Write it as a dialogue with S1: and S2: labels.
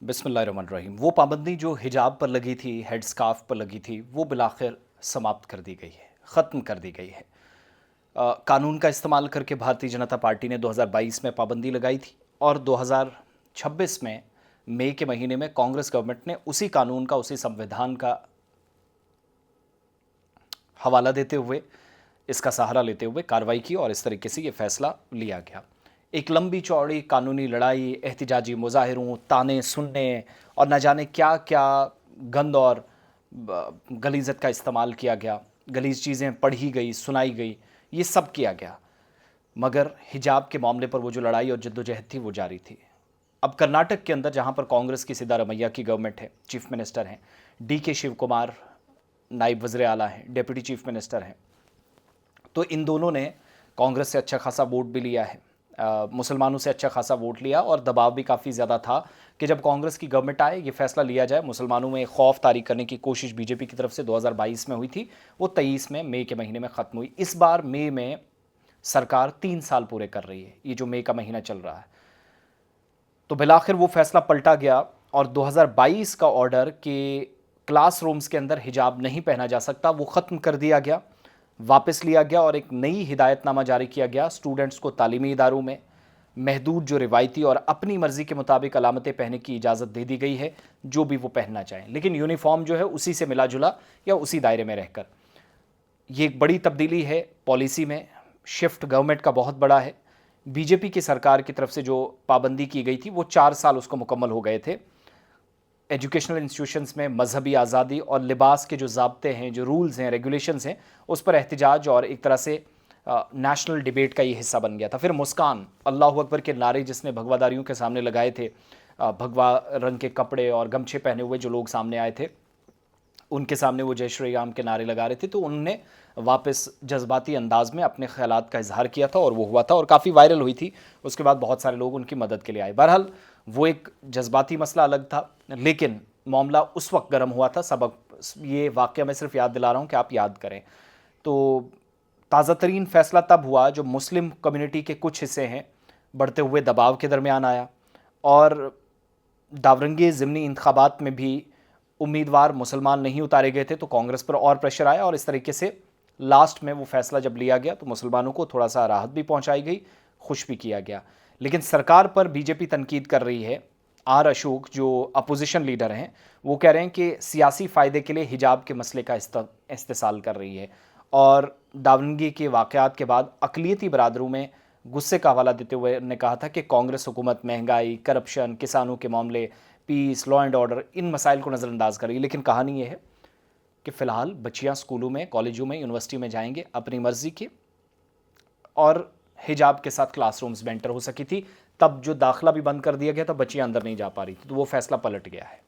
S1: बिस्मिल्लाहिर्रहमानिर्रहीम। वो पाबंदी जो हिजाब पर लगी थी, हेड स्कार्फ पर लगी थी, वो बिलाखिर समाप्त कर दी गई है, ख़त्म कर दी गई है। कानून का इस्तेमाल करके भारतीय जनता पार्टी ने 2022 में पाबंदी लगाई थी और 2026 में मई के महीने में कांग्रेस गवर्नमेंट ने उसी कानून का, उसी संविधान का हवाला देते हुए, इसका सहारा लेते हुए कार्रवाई की और इस तरीके से ये फैसला लिया गया। एक लंबी चौड़ी कानूनी लड़ाई, एहतिजाजी मुजाहिरों, ताने सुनने और न जाने क्या क्या गंद और गलीज़त का इस्तेमाल किया गया, गलीज़ चीज़ें पढ़ी गई, सुनाई गई, ये सब किया गया। मगर हिजाब के मामले पर वो जो लड़ाई और जद्दोजहद थी वो जारी थी। अब कर्नाटक के अंदर, जहाँ पर कांग्रेस की सिद्धारमैया की गवर्नमेंट है, चीफ मिनिस्टर हैं DK शिव कुमार, नायब वज़ीर आला हैं, डेप्यूटी चीफ मिनिस्टर हैं, तो इन दोनों ने कांग्रेस से अच्छा खासा वोट भी लिया है, मुसलमानों से अच्छा खासा वोट लिया और दबाव भी काफ़ी ज़्यादा था कि जब कांग्रेस की गवर्नमेंट आए ये फैसला लिया जाए। मुसलमानों में खौफ तारी करने की कोशिश बीजेपी की तरफ से 2022 में हुई थी, वो 23 में मई के महीने में ख़त्म हुई। इस बार मई में सरकार 3 साल पूरे कर रही है, ये जो मई का महीना चल रहा है, तो बिलाखिर वो फैसला पलटा गया और 2022 का ऑर्डर कि क्लासरूम्स के अंदर हिजाब नहीं पहना जा सकता, वो ख़त्म कर दिया गया, वापस लिया गया और एक नई हिदायतनामा जारी किया गया। स्टूडेंट्स को तालीमी इदारों में महदूद जो रिवायती और अपनी मर्ज़ी के मुताबिक अलामतें पहनने की इजाज़त दे दी गई है, जो भी वो पहनना चाहें, लेकिन यूनिफॉर्म जो है उसी से मिला जुला या उसी दायरे में रहकर। ये एक बड़ी तब्दीली है पॉलिसी में, शिफ्ट गवर्नमेंट का बहुत बड़ा है। बीजेपी की सरकार की तरफ से जो पाबंदी की गई थी वो 4 साल उसको मुकम्मल हो गए थे। एजुकेशनल इंस्टीट्यूशंस में मजहबी आज़ादी और लिबास के जो ज़ाब्ते हैं, जो रूल्स हैं, रेगुलेशंस हैं, उस पर एहतिजाज और एक तरह से नेशनल डिबेट का ये हिस्सा बन गया था। फिर मुस्कान, अल्लाह अकबर के नारे जिसने भगवादारियों के सामने लगाए थे, भगवा रंग के कपड़े और गमछे पहने हुए जो लोग सामने आए थे, उनके सामने वो जय श्री राम के नारे लगा रहे थे, तो उन्होंने वापस जज्बाती अंदाज में अपने ख्यालात का इजहार किया था और वो हुआ था और काफ़ी वायरल हुई थी। उसके बाद बहुत सारे लोग उनकी मदद के लिए आए। बहरहाल वो एक जज्बाती मसला अलग था, लेकिन मामला उस वक्त गर्म हुआ था। सबक, ये वाक़या मैं सिर्फ याद दिला रहा हूँ कि आप याद करें। तो ताज़ा तरीन फ़ैसला तब हुआ जो मुस्लिम कम्युनिटी के कुछ हिस्से हैं बढ़ते हुए दबाव के दरमियान आया और दावरंगी ज़िमनी इंतखाबात में भी उम्मीदवार मुसलमान नहीं उतारे गए थे, तो कांग्रेस पर और प्रेशर आया और इस तरीके से लास्ट में वो फैसला जब लिया गया तो मुसलमानों को थोड़ा सा राहत भी पहुंचाई गई, खुश भी किया गया। लेकिन सरकार पर बीजेपी तनकीद कर रही है। आर अशोक जो अपोजिशन लीडर हैं वो कह रहे हैं कि सियासी फ़ायदे के लिए हिजाब के मसले का इस्तेसाल कर रही है और दावरंगी के वाक़यात के बाद अक़लियती बरादरों में गुस्से का हवाला देते हुए उन्होंने कहा था कि कांग्रेस हुकूमत महंगाई, करप्शन, किसानों के मामले, पीस, लॉ एंड ऑर्डर, इन मसाइल को नज़रअंदाज कर रही है। लेकिन कहानी ये है कि फ़िलहाल बच्चियाँ स्कूलों में, कॉलेजों में, यूनिवर्सिटी में जाएंगे अपनी मर्ज़ी की और हिजाब के साथ क्लासरूम्स में एंटर हो सकी थी। तब जो दाखिला भी बंद कर दिया गया था, बच्चियाँ अंदर नहीं जा पा रही थी, तो वो फैसला पलट गया है।